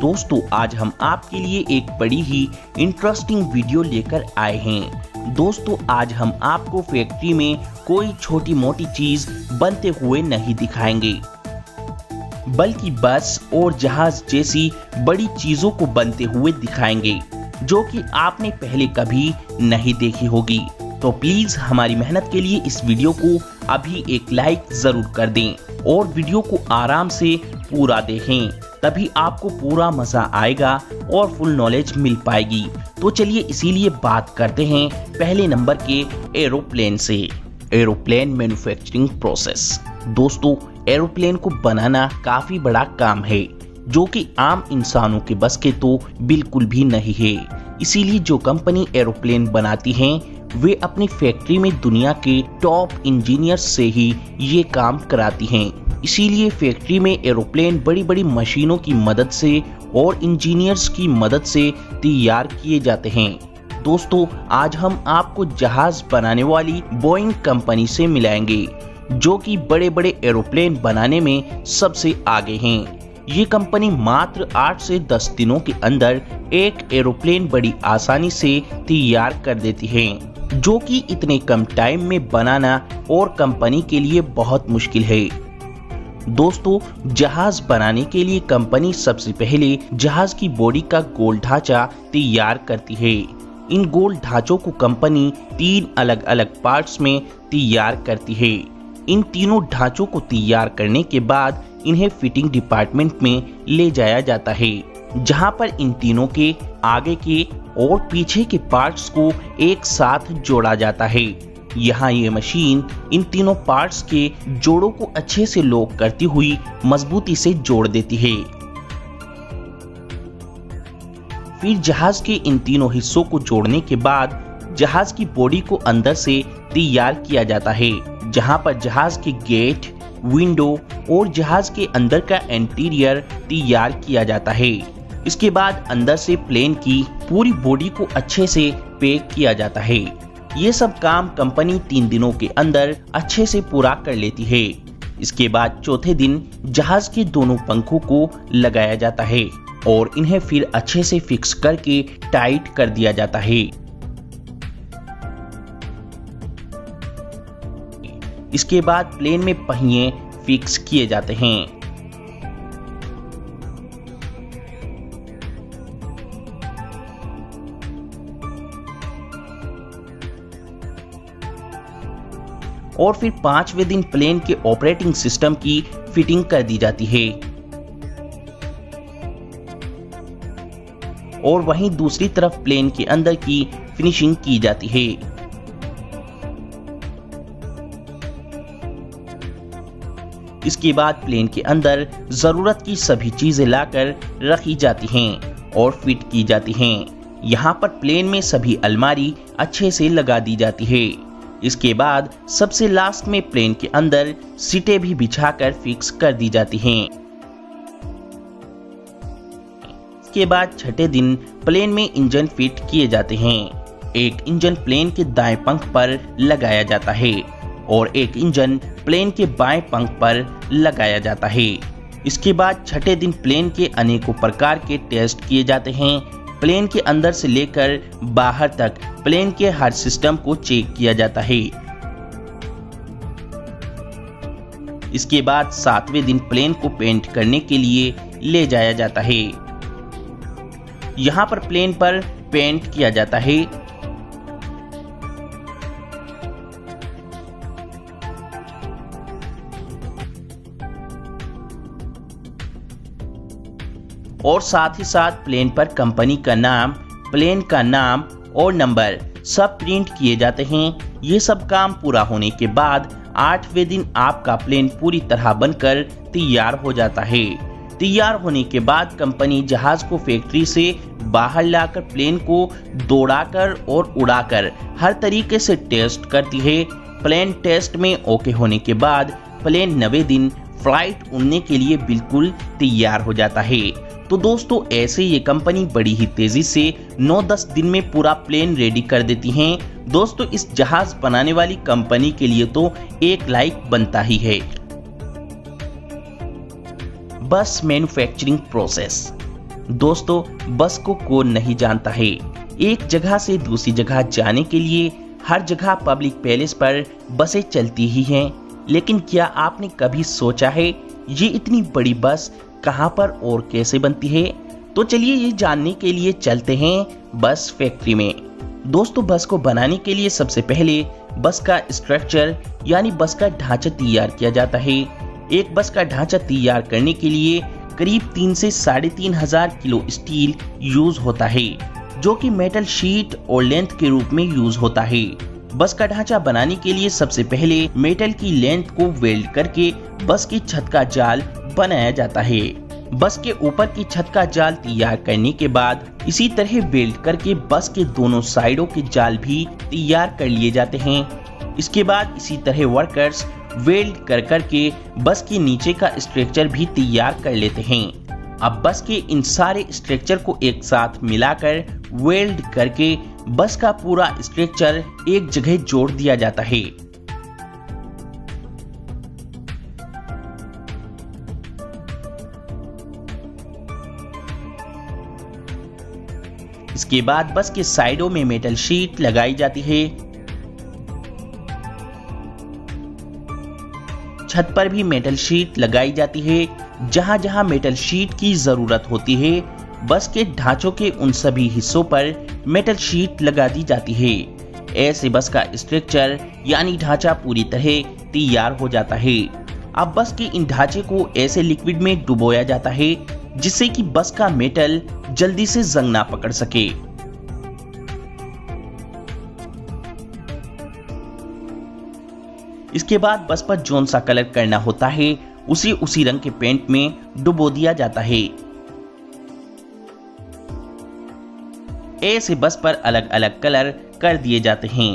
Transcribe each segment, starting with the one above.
दोस्तों आज हम आपके लिए एक बड़ी ही इंटरेस्टिंग वीडियो लेकर आए हैं। दोस्तों आज हम आपको फैक्ट्री में कोई छोटी मोटी चीज बनते हुए नहीं दिखाएंगे, बल्कि बस और जहाज जैसी बड़ी चीजों को बनते हुए दिखाएंगे जो कि आपने पहले कभी नहीं देखी होगी। तो प्लीज हमारी मेहनत के लिए इस वीडियो को अभी एक लाइक जरूर कर दें और वीडियो को आराम से पूरा देखें, तभी आपको पूरा मजा आएगा और फुल नॉलेज मिल पाएगी। तो चलिए इसीलिए बात करते हैं पहले नंबर के एरोप्लेन से। Aeroplane manufacturing process. दोस्तों एरोप्लेन को बनाना काफी बड़ा काम है जो कि आम इंसानों के बस के तो बिल्कुल भी नहीं है। इसीलिए जो कंपनी एरोप्लेन बनाती हैं वे अपनी फैक्ट्री में दुनिया के टॉप इंजीनियर्स से ही ये काम कराती हैं। इसीलिए फैक्ट्री में एरोप्लेन बड़ी बड़ी मशीनों की मदद से और इंजीनियर्स की मदद से तैयार किए जाते हैं। दोस्तों आज हम आपको जहाज बनाने वाली बोइंग कंपनी से मिलाएंगे जो कि बड़े बड़े एरोप्लेन बनाने में सबसे आगे हैं। ये कंपनी मात्र 8 से 10 दिनों के अंदर एक एरोप्लेन बड़ी आसानी से तैयार कर देती है, जो कि इतने कम टाइम में बनाना और कंपनी के लिए बहुत मुश्किल है। दोस्तों जहाज बनाने के लिए कंपनी सबसे पहले जहाज की बॉडी का गोल ढांचा तैयार करती है। इन गोल ढांचों को कंपनी 3 अलग अलग पार्ट्स में तैयार करती है। इन तीनों ढांचों को तैयार करने के बाद इन्हें फिटिंग डिपार्टमेंट में ले जाया जाता है, जहां पर इन तीनों के आगे के और पीछे के पार्ट्स को एक साथ जोड़ा जाता है। यहाँ ये मशीन इन तीनों पार्ट्स के जोड़ों को अच्छे से लॉक करती हुई मजबूती से जोड़ देती है। फिर जहाज के इन तीनों हिस्सों को जोड़ने के बाद जहाज की बॉडी को अंदर से तैयार किया जाता है, जहां पर जहाज के गेट, विंडो और जहाज के अंदर का इंटीरियर तैयार किया जाता है। इसके बाद अंदर से प्लेन की पूरी बॉडी को अच्छे से पैक किया जाता है। ये सब काम कंपनी 3 दिनों के अंदर अच्छे से पूरा कर लेती है। इसके बाद चौथे दिन जहाज के दोनों पंखों को लगाया जाता है और इन्हें फिर अच्छे से फिक्स करके टाइट कर दिया जाता है। इसके बाद प्लेन में पहिए फिक्स किए जाते हैं। और फिर 5वें दिन प्लेन के ऑपरेटिंग सिस्टम की फिटिंग कर दी जाती है। और वहीं दूसरी तरफ प्लेन के अंदर की फिनिशिंग की जाती है। इसके बाद प्लेन के अंदर जरूरत की सभी चीजें लाकर रखी जाती हैं और फिट की जाती हैं। यहाँ पर प्लेन में सभी अलमारी अच्छे से लगा दी जाती है। इसके बाद सबसे लास्ट में प्लेन के अंदर सीटें भी बिछाकर फिक्स कर दी जाती हैं। इसके बाद छठे दिन प्लेन में इंजन फिट किए जाते हैं। एक इंजन प्लेन के दाएं पंख पर लगाया जाता है और एक इंजन प्लेन के बाएं पंख पर लगाया जाता है। इसके बाद छठे दिन प्लेन के अनेकों प्रकार के टेस्ट किए जाते हैं। प्लेन के अंदर से लेकर बाहर तक प्लेन के हर सिस्टम को चेक किया जाता है। इसके बाद 7वें दिन प्लेन को पेंट करने के लिए ले जाया जाता है। यहाँ पर प्लेन पर पेंट किया जाता है। और साथ ही साथ प्लेन पर कंपनी का नाम, प्लेन का नाम और नंबर सब प्रिंट किए जाते हैं। ये सब काम पूरा होने के बाद 8वें दिन आपका प्लेन पूरी तरह बनकर तैयार हो जाता है। तैयार होने के बाद कंपनी जहाज को फैक्ट्री से बाहर लाकर प्लेन को दौड़ाकर और उड़ाकर हर तरीके से टेस्ट करती है। प्लेन टेस्ट में ओके होने के बाद प्लेन 9वें दिन फ्लाइट उड़ने के लिए बिल्कुल तैयार हो जाता है। तो दोस्तों ऐसे ये कंपनी बड़ी ही तेजी से 9-10 दिन में पूरा प्लेन रेडी कर देती हैं। दोस्तों इस जहाज बनाने वाली कंपनी के लिए तो एक लाइक बनता ही है। बस मैन्युफैक्चरिंग प्रोसेस। दोस्तों, बस को कौन नहीं जानता है। एक जगह से दूसरी जगह जाने के लिए हर जगह पब्लिक पैलेस पर बसें चलती ही हैं, लेकिन क्या आपने कभी सोचा है ये इतनी बड़ी बस कहां पर और कैसे बनती है? तो चलिए ये जानने के लिए चलते हैं बस फैक्ट्री में। दोस्तों, बस को बनाने के लिए सबसे पहले बस का स्ट्रक्चर यानी बस का ढांचा तैयार किया जाता है। एक बस का ढांचा तैयार करने के लिए करीब 3 से 3,500 किलो स्टील यूज होता है, जो कि मेटल शीट और लेंथ के रूप में यूज होता है। बस का ढांचा बनाने के लिए सबसे पहले मेटल की लेंथ को वेल्ड करके बस की छत का जाल बनाया जाता है। बस के ऊपर की छत का जाल तैयार करने के बाद इसी तरह वेल्ड करके बस के दोनों साइडों के जाल भी तैयार कर लिए जाते हैं। इसके बाद इसी तरह वर्कर्स वेल्ड कर करके बस के नीचे का स्ट्रक्चर भी तैयार कर लेते हैं। अब बस के इन सारे स्ट्रक्चर को एक साथ मिलाकर वेल्ड करके बस का पूरा स्ट्रक्चर एक जगह जोड़ दिया जाता है। इसके बाद बस के साइडों में मेटल शीट लगाई जाती है। छत पर भी मेटल शीट लगाई जाती है। जहां जहां मेटल शीट की जरूरत होती है, बस के ढांचों के उन सभी हिस्सों पर मेटल शीट लगा दी जाती है। ऐसे बस का स्ट्रक्चर यानी ढांचा पूरी तरह तैयार हो जाता है। अब बस के इन ढांचे को ऐसे लिक्विड में डुबोया जाता है जिससे कि बस का मेटल जल्दी से जंग ना पकड़ सके। इसके बाद बस पर जोन सा कलर करना होता है उसी रंग के पेंट में डुबो दिया जाता है। ऐसे बस पर अलग अलग कलर कर दिए जाते हैं।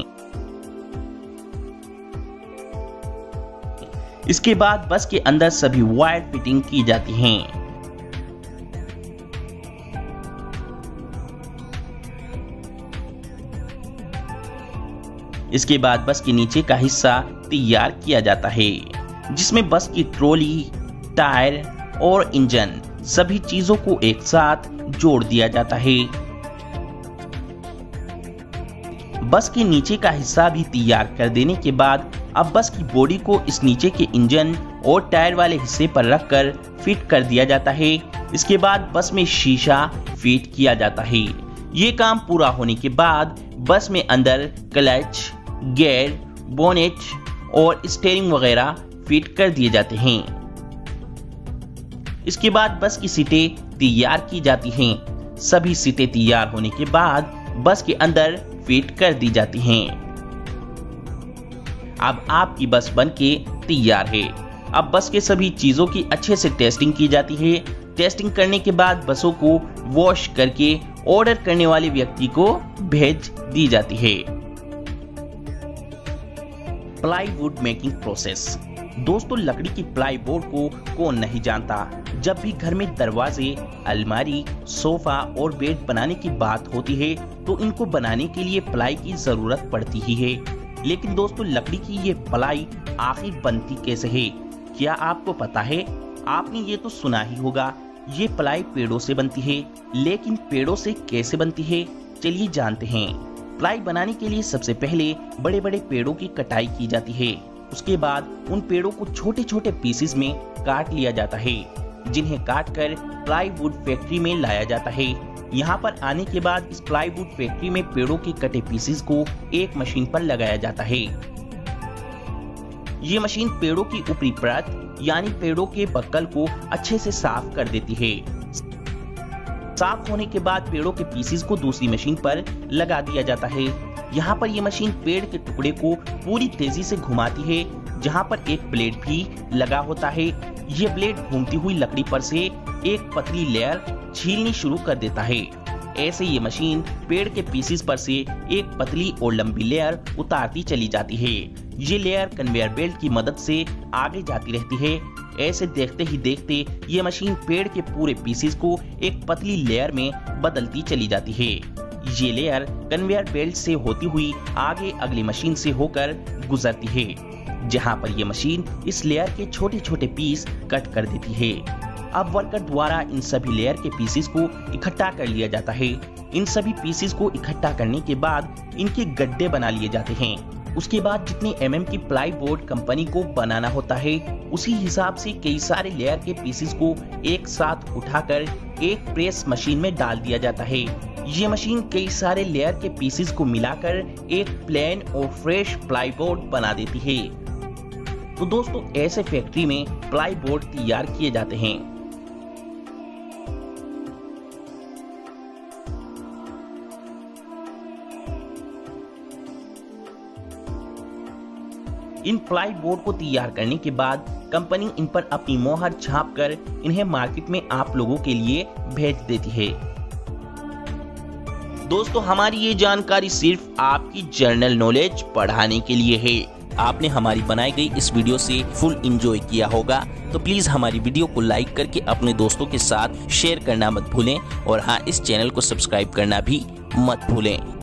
इसके बाद बस के अंदर सभी वायर फिटिंग की जाती हैं। इसके बाद बस के नीचे का हिस्सा तैयार किया जाता है, जिसमें बस की ट्रॉली, टायर और इंजन सभी चीजों को एक साथ जोड़ दिया जाता है। बस के नीचे का हिस्सा भी तैयार कर देने के बाद अब बस की बॉडी को इस नीचे के इंजन और टायर वाले हिस्से पर रखकर फिट कर दिया जाता है। इसके बाद बस में शीशा फिट किया जाता है। ये काम पूरा होने के बाद बस में अंदर क्लच, गियर, बोनेट और स्टीयरिंग वगैरह फिट कर दिए जाते हैं। इसके बाद बस की सीटें तैयार की जाती हैं। सभी सीटें तैयार होने के बाद बस के अंदर फिट कर दी जाती हैं। अब आपकी बस बनके तैयार है। अब बस के सभी चीजों की अच्छे से टेस्टिंग की जाती है। टेस्टिंग करने के बाद बसों को वॉश करके ऑर्डर करने वाले व्यक्ति को भेज दी जाती है। Plywood making process. दोस्तों, लकड़ी की प्लाई बोर्ड को कौन नहीं जानता। जब भी घर में दरवाजे, अलमारी, सोफा और बेड बनाने की बात होती है तो इनको बनाने के लिए प्लाई की जरूरत पड़ती ही है। लेकिन दोस्तों, लकड़ी की ये प्लाई आखिर बनती कैसे है? क्या आपको पता है? आपने ये तो सुना ही होगा, ये प्लाई पेड़ों से बनती है। लेकिन पेड़ों से कैसे बनती है, चलिए जानते हैं। प्लाई बनाने के लिए सबसे पहले बड़े बड़े पेड़ों की कटाई की जाती है। उसके बाद उन पेड़ों को छोटे छोटे पीसेस में काट लिया जाता है, जिन्हें काटकर प्लाईवुड फैक्ट्री में लाया जाता है। यहाँ पर आने के बाद इस प्लाईवुड फैक्ट्री में पेड़ों के कटे पीसेस को एक मशीन पर लगाया जाता है। ये मशीन पेड़ों की ऊपरी परत यानी पेड़ों के बक्कल को अच्छे से साफ कर देती है। साफ होने के बाद पेड़ों के पीसेस को दूसरी मशीन पर लगा दिया जाता है। यहाँ पर यह मशीन पेड़ के टुकड़े को पूरी तेजी से घुमाती है, जहाँ पर एक ब्लेड भी लगा होता है। ये ब्लेड घूमती हुई लकड़ी पर से एक पतली लेयर छीलनी शुरू कर देता है। ऐसे ये मशीन पेड़ के पीसेस पर से एक पतली और लंबी लेयर उतारती चली जाती है। ये लेयर कन्वेयर बेल्ट की मदद से आगे जाती रहती है। ऐसे देखते ही देखते ये मशीन पेड़ के पूरे पीसेस को एक पतली लेयर में बदलती चली जाती है। ये लेयर कन्वेयर बेल्ट से होती हुई आगे अगली मशीन से होकर गुजरती है, जहां पर ये मशीन इस लेयर के छोटे छोटे पीस कट कर देती है। अब वर्कर द्वारा इन सभी लेयर के पीसेस को इकट्ठा कर लिया जाता है। इन सभी पीसेस को इकट्ठा करने के बाद इनके गड्ढे बना लिए जाते हैं। उसके बाद जितने mm की प्लाई बोर्ड कंपनी को बनाना होता है उसी हिसाब से कई सारे लेयर के पीसेस को एक साथ उठाकर एक प्रेस मशीन में डाल दिया जाता है। ये मशीन कई सारे लेयर के पीसेस को मिलाकर एक प्लेन और फ्रेश प्लाई बोर्ड बना देती है। तो दोस्तों ऐसे फैक्ट्री में प्लाई बोर्ड तैयार किए जाते हैं। इन प्लाई बोर्ड को तैयार करने के बाद कंपनी इन पर अपनी मोहर छापकर इन्हें मार्केट में आप लोगों के लिए भेज देती है। दोस्तों हमारी ये जानकारी सिर्फ आपकी जनरल नॉलेज बढ़ाने के लिए है। आपने हमारी बनाई गई इस वीडियो से फुल एंजॉय किया होगा, तो प्लीज हमारी वीडियो को लाइक करके अपने दोस्तों के साथ शेयर करना मत भूलें और हाँ, इस चैनल को सब्सक्राइब करना भी मत भूलें।